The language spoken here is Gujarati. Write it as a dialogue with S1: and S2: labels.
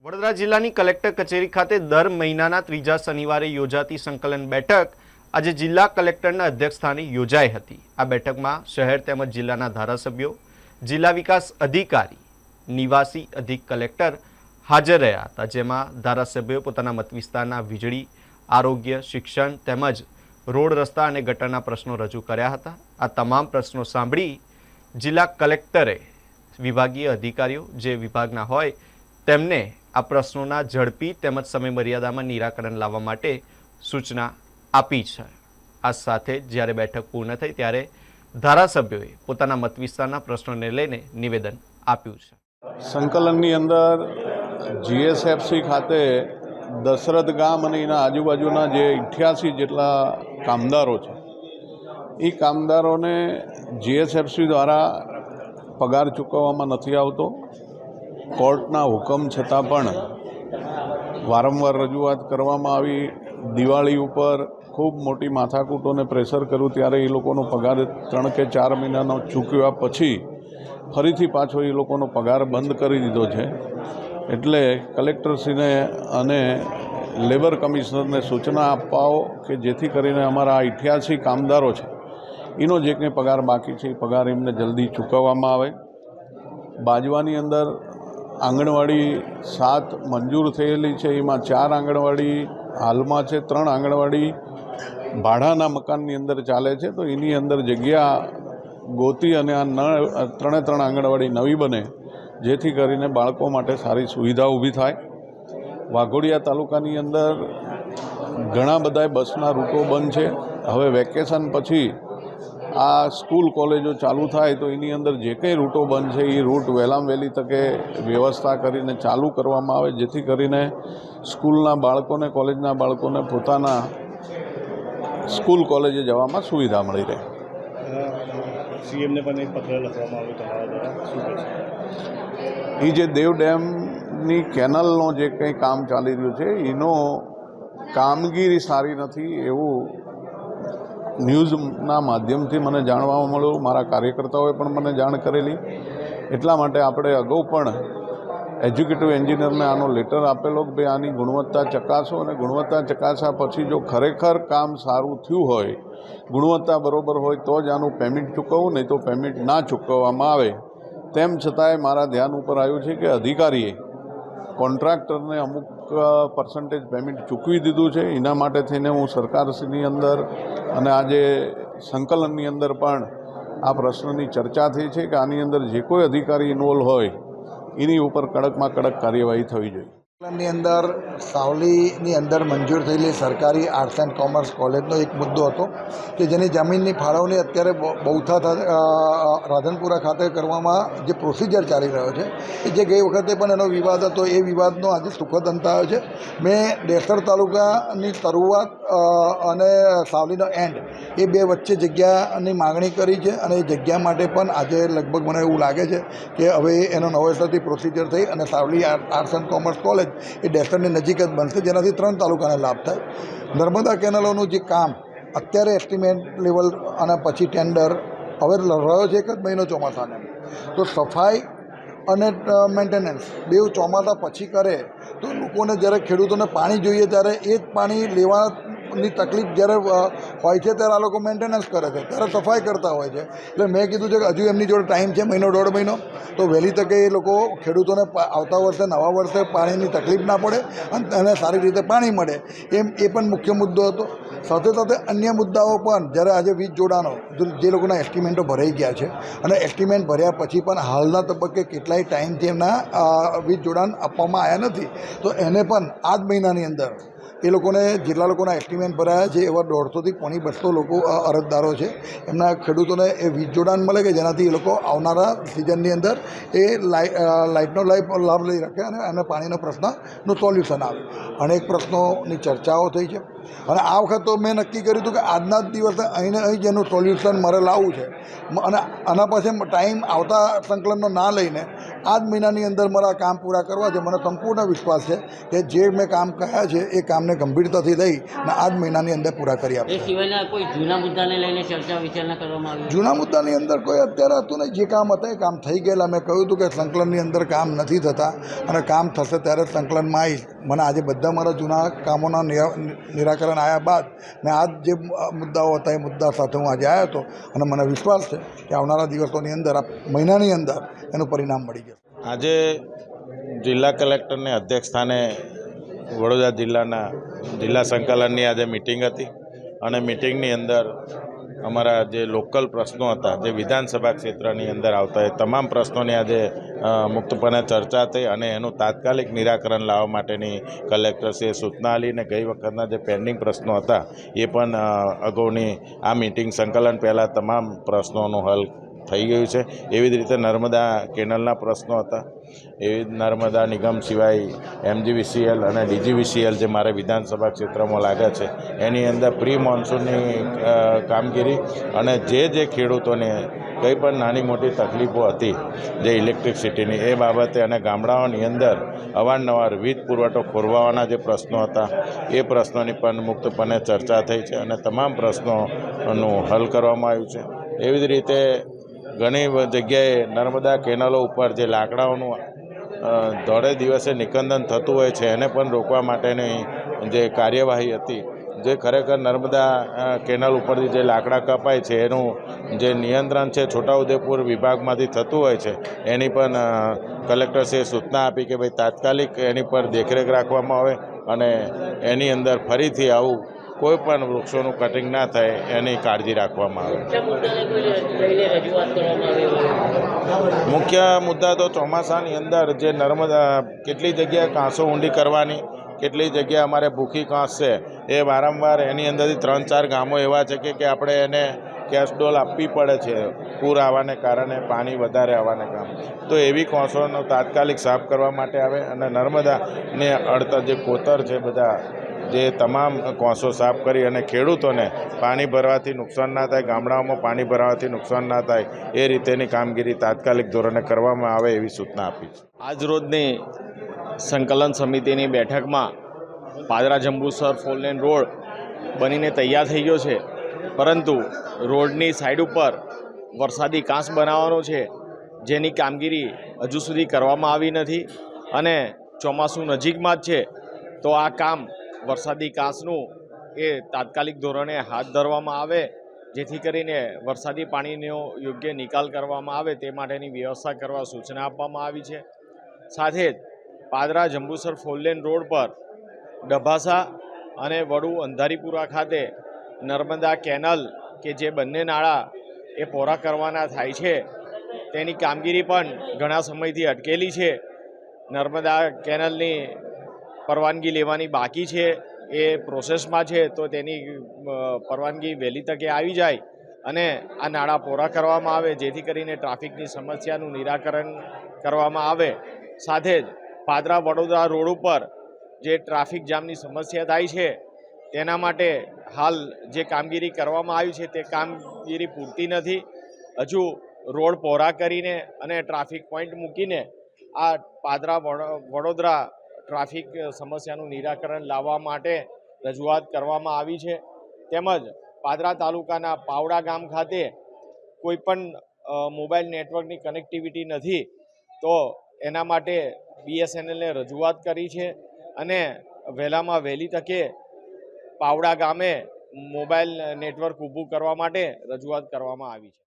S1: વડોદરા જિલ્લાની કલેક્ટર કચેરી ખાતે દર મહિનાના ત્રીજા શનિવારે યોજાતી સંકલન બેઠક આજે જિલ્લા કલેક્ટરના અધ્યક્ષસ્થાને યોજાઈ હતી। આ બેઠકમાં શહેર તેમજ જિલ્લાના ધારાસભ્યો, જિલ્લા વિકાસ અધિકારી, નિવાસી અધિક કલેક્ટર હાજર રહ્યા હતા, જેમાં ધારાસભ્યોએ પોતાના મત વિસ્તારના વીજળી, આરોગ્ય, શિક્ષણ તેમજ રોડ રસ્તા અને ગટરના પ્રશ્નો રજૂ કર્યા હતા। આ તમામ પ્રશ્નો સાંભળી જિલ્લા કલેક્ટરે વિભાગીય અધિકારીઓ જે વિભાગના હોય તેમને આ પ્રશ્નોના ઝડપી તેમજ સમયમર્યાદામાં નિરાકરણ લાવવા માટે સૂચના આપી છે। આ સાથે જ્યારે બેઠક પૂર્ણ થઈ ત્યારે ધારાસભ્યોએ પોતાના મત વિસ્તારના પ્રશ્નોને લઈને નિવેદન આપ્યું છે।
S2: સંકલનની અંદર જીએસએફસી ખાતે દશરથ ગામ અને એના આજુબાજુના જે 88 જેટલા કામદારો છે એ કામદારોને જીએસએફસી દ્વારા પગાર ચૂકવવામાં નથી આવતો। કોર્ટના હુકમ છતાં પણ વારંવાર રજૂઆત કરવામાં આવી। દિવાળી ઉપર ખૂબ મોટી માથાકૂટોને પ્રેશર કર્યું ત્યારે એ લોકોનો પગાર 3 કે 4 મહિનાનો ચૂકવ્યા પછી ફરીથી પાછો એ લોકોનો પગાર બંધ કરી દીધો છે। એટલે કલેક્ટરશ્રીને અને લેબર કમિશનરને સૂચના અપાવો કે જેથી કરીને અમારા 88 કામદારો છે એનો જે કંઈ પગાર બાકી છે એ પગાર એમને જલ્દી ચૂકવવામાં આવે। બાજવાની અંદર આંગણવાડી 7 મંજૂર થયેલી છે, એમાં 4 આંગણવાડી હાલમાં છે, 3 આંગણવાડી ભાડાના મકાનની અંદર ચાલે છે, તો એની અંદર જગ્યા ગોતી અને આ 3 આંગણવાડી નવી બને જેથી કરીને બાળકો માટે સારી સુવિધા ઊભી થાય। વાઘોડિયા તાલુકાની અંદર ઘણા બધા બસના રૂટો બંધ છે। હવે વેકેશન પછી આ સ્કૂલ કોલેજો ચાલુ થાય તો એની અંદર જે કંઈ રૂટો બંધ છે એ રૂટ વહેલામાં વહેલી તકે વ્યવસ્થા કરીને ચાલુ કરવામાં આવે જેથી કરીને સ્કૂલના બાળકોને, કોલેજના બાળકોને પોતાના સ્કૂલ કોલેજે જવામાં સુવિધા મળી રહે।
S3: સીએમને પણ એક પત્ર લખવામાં આવ્યો તમારા દ્વારા, શું કહેશો?
S2: એ જે દેવ ડેમની કેનલનો જે કંઈ કામ ચાલી રહ્યું છે એનો કામગીરી સારી નથી એવું ન્યૂઝના માધ્યમથી મને જાણવા મળ્યું। મારા કાર્યકર્તાઓએ પણ મને જાણ કરેલી। એટલા માટે આપણે અગાઉ પણ એજ્યુકેટિવ એન્જિનિયરને આનો લેટર આપેલો કે ભાઈ આની ગુણવત્તા ચકાસો અને ગુણવત્તા ચકાસ્યા પછી જો ખરેખર કામ સારું થયું હોય, ગુણવત્તા બરાબર હોય તો જ આનું પેમેન્ટ ચૂકવવું, નહીં તો પેમેન્ટ ના ચૂકવવામાં આવે। તેમ છતાંય મારા ધ્યાન ઉપર આવ્યું છે કે અધિકારીએ કોન્ટ્રાક્ટરને અમુક પર્સન્ટેજ પેમેન્ટ ચૂકવી દીધું છે। એના માટે થઈને હું સરકારશ્રીની અંદર અને આજે સંકલનની અંદર પણ આ પ્રશ્નની ચર્ચા થઈ છે કે આની અંદર જે કોઈ અધિકારી ઇન્વોલ્વ હોય એની ઉપર કડકમાં કડક કાર્યવાહી થવી જોઈએ।
S4: ની અંદર સાવલીની અંદર મંજૂર થયેલી સરકારી આર્ટ્સ એન્ડ કોમર્સ કોલેજનો એક મુદ્દો હતો કે જેની જમીનની ફાળવણી અત્યારે બહુથા રાધનપુરા ખાતે કરવામાં જે પ્રોસિજર ચાલી રહ્યો છે એ જે ગઈ વખતે પણ એનો વિવાદ હતો એ વિવાદનો આજે સુખદ અંત આવ્યો છે। મેં ડેસર તાલુકાની શરૂઆત અને સાવલીનો એન્ડ એ બે વચ્ચે જગ્યાની માગણી કરી છે અને એ જગ્યા માટે પણ આજે લગભગ મને એવું લાગે છે કે હવે એનો નવેસરથી પ્રોસિજર થઈ અને Savli arts and commerce college એ ડેસરની નજીક જ બનશે જેનાથી 3 તાલુકાને લાભ થાય। નર્મદા કેનલોનું જે કામ અત્યારે એસ્ટિમેટ લેવલ અને પછી ટેન્ડર હવે રહ્યો છે 1 જ મહિનો ચોમાસાને, તો સફાઈ અને મેન્ટેનન્સ બેઉ ચોમાસા પછી કરે તો લોકોને જ્યારે ખેડૂતોને પાણી જોઈએ ત્યારે એ જ પાણી લેવાની તકલીફ જ્યારે હોય છે ત્યારે આ લોકો મેન્ટેનન્સ કરે છે, ત્યારે સફાઈ કરતા હોય છે। એટલે મેં કીધું છે કે હજુ એમની જોડે ટાઈમ છે, 1-1.5 મહિનો, તો વહેલી તકે એ લોકો ખેડૂતોને આવતા વર્ષે નવા વર્ષે પાણીની તકલીફ ના પડે અને સારી રીતે પાણી મળે એ પણ મુખ્ય મુદ્દો હતો। સાથે સાથે અન્ય મુદ્દાઓ પણ જ્યારે આજે વીજ જોડાણો જે લોકોના એસ્ટિમેન્ટો ભરાઈ ગયા છે અને એસ્ટિમેન્ટ ભર્યા પછી પણ હાલના તબક્કે કેટલાય ટાઈમથી એમના વીજ જોડાણ આપવામાં આવ્યા નથી, તો એને પણ આ જ મહિનાની અંદર એ લોકોને જેટલા લોકોના એસ્ટિમેટ ભરાયા છે એવા 150 થી 200 લોકો અરજદારો છે, એમના ખેડૂતોને એ વીજ જોડાણ મળે કે જેનાથી એ લોકો આવનારા સિઝનની અંદર એ લાઇટનો લાભ લઈ શકે અને પાણીનો પ્રશ્નનું સોલ્યુશન આવે। અનેક પ્રશ્નોની ચર્ચાઓ થઈ છે। અને આ વખત તો મેં નક્કી કર્યું હતું કે આજના જ દિવસે અહીં જેનું સોલ્યુશન મારે લાવવું છે અને આના પાસે ટાઈમ આવતા સંકલનનો ના લઈને આ જ મહિનાની અંદર મારા કામ પૂરા કરવા છે. મને સંપૂર્ણ વિશ્વાસ છે કે જે મેં કામ કહ્યા છે એ કામને ગંભીરતાથી લઈ અને આ જ મહિનાની અંદર પૂરા કરી આપશે.
S5: એ સિવાયના કોઈ જૂના મુદ્દાને લઈને ચર્ચા વિચારણા કરવામાં આવી?
S4: જૂના મુદ્દાની અંદર કોઈ અત્યારે હતું નહીં. જે કામ હતા એ કામ થઈ ગયેલા. મેં કહ્યું હતું કે સંકલનની અંદર કામ નથી થતા અને કામ થશે ત્યારે સંકલનમાં આવીશ. મને આજે બધા મારા જૂના કામોના નિરાકરણ આવ્યા બાદ મેં આજ જે મુદ્દાઓ હતા એ મુદ્દા સાથે હું આજે આવ્યો હતો અને મને વિશ્વાસ છે કે આવનારા દિવસોની અંદર આ મહિનાની અંદર એનું પરિણામ મળી જશે.
S6: આજે જિલ્લા કલેક્ટરને અધ્યક્ષ સ્થાને વડોદરા જિલ્લાના જિલ્લા સંકલનની આજે મિટિંગ હતી અને મિટિંગની અંદર અમારા જે લોકલ પ્રશ્નો હતા, જે વિધાનસભા ક્ષેત્રની અંદર આવતા એ તમામ પ્રશ્નોની આજે મુક્તપણે ચર્ચા થઈ અને એનું તાત્કાલિક નિરાકરણ લાવવા માટેની કલેક્ટરશ્રીએ સૂચના આપી અને ગઈ વખતના જે પેન્ડિંગ પ્રશ્નો હતા એ પણ અગાઉની આ મિટિંગ સંકલન પહેલાં તમામ પ્રશ્નોનું હલ થઈ ગયું છે. એવી જ રીતે નર્મદા કેનલના પ્રશ્નો હતા, એવી નર્મદા નિગમ સિવાય MGVCL અને DGVCL જે મારે વિધાનસભા ક્ષેત્રમાં લાગે છે એની અંદર પ્રી મોન્સૂનની કામગીરી અને જે ખેડૂતોને કંઈ પણ નાની મોટી તકલીફો હતી જે ઇલેક્ટ્રિસિટીની એ બાબતે અને ગામડાઓની અંદર અવારનવાર વીજ પુરવઠો ખોરવાના જે પ્રશ્નો હતા એ પ્રશ્નોની પણ મુક્તપણે ચર્ચા થઈ છે અને તમામ પ્રશ્નોનું હલ કરવામાં આવ્યું છે. એવી જ રીતે ઘણી જગ્યાએ નર્મદા કેનલો ઉપર જે લાકડાઓનું દોઢે દિવસે નિકંદન થતું હોય છે એને પણ રોકવા માટેની જે કાર્યવાહી હતી, જે ખરેખર નર્મદા કેનલ ઉપરથી જે લાકડા કપાય છે એનું જે નિયંત્રણ છે છોટાઉદેપુર વિભાગમાંથી થતું હોય છે એની પણ કલેક્ટરશ્રીએ સૂચના આપી કે ભાઈ તાત્કાલિક એની પર દેખરેખ રાખવામાં આવે અને એની અંદર ફરીથી આવું કોઈ પણ વૃક્ષોનું કટિંગ ના થાય એની કાળજી રાખવામાં આવે. મુખ્ય મુદ્દા તો ચોમાસાની અંદર જે નર્મદા કેટલી જગ્યાએ કાંસો ઊંડી કરવાની, કેટલી જગ્યાએ અમારે ભૂખી કાંસ છે એ વારંવાર એની અંદરથી 3-4 ગામો એવા છે કે આપણે એને કેસડોલ આપવી પડે છે પૂર આવવાને કારણે, પાણી વધારે આવવાને કારણે. તો એવી કાંસોનો તાત્કાલિક સાફ કરવા માટે આવે અને નર્મદાને અડતા જે કોતર છે બધા જે તમામ કોંસો સાફ કરી અને ખેડૂતોને પાણી ભરવાથી નુકસાન ના થાય, ગામડાઓમાં પાણી ભરવાથી નુકસાન ના થાય એ રીતેની કામગીરી તાત્કાલિક ધોરણે કરવામાં આવે એવી સૂચના આપી છે.
S7: આજરોજની સંકલન સમિતિની બેઠકમાં પાદરા જંબુસર 4 લેન રોડ બનીને તૈયાર થઈ ગયો છે, પરંતુ રોડની સાઈડ ઉપર વરસાદી કાંસ બનાવવાનો છે જેની કામગીરી હજુ સુધી કરવામાં આવી નથી અને ચોમાસું નજીકમાં જ છે. તો આ કામ વરસાદી કાંસનું એ તાત્કાલિક ધોરણે હાથ ધરવામાં આવે જેથી કરીને વરસાદી પાણીનો યોગ્ય નિકાલ કરવામાં આવે તે માટેની વ્યવસ્થા કરવા સૂચના આપવામાં આવી છે. સાથે જ પાદરા જંબુસર 4 લેન રોડ પર ડભાસા અને વડુ અંધારીપુરા ખાતે નર્મદા કેનલ કે જે બંને નાળા એ પહોળા કરવાના થાય છે તેની કામગીરી પણ ઘણા સમયથી અટકેલી છે. નર્મદા કેનલની પરવાનગી લેવાની બાકી છે, એ પ્રોસેસમાં છે, તો તેની પરવાનગી વહેલી તકે આવી જાય અને આ નાળા પહોળા કરવામાં આવે જેથી કરીને ટ્રાફિકની સમસ્યાનું નિરાકરણ કરવામાં આવે. સાથે જ પાદરા વડોદરા રોડ ઉપર જે ટ્રાફિક જામની સમસ્યા થાય છે તેના માટે હાલ જે કામગીરી કરવામાં આવી છે તે કામગીરી પૂરતી નથી. હજુ રોડ પહોળા કરીને અને ટ્રાફિક પોઈન્ટ મૂકીને આ પાદરા વડોદરા ટ્રાફિક સમસ્યાનું નિરાકરણ લાવવા માટે રજૂઆત કરવામાં આવી છે. તેમજ પાદરા તાલુકાના પાવડા ગામ ખાતે કોઈપણ મોબાઈલ નેટવર્કની કનેક્ટિવિટી નથી, તો એના માટે BSNLને રજૂઆત કરી છે અને વહેલામાં વહેલી તકે પાવડા ગામે મોબાઈલ નેટવર્ક ઊભું કરવા માટે રજૂઆત કરવામાં આવી છે.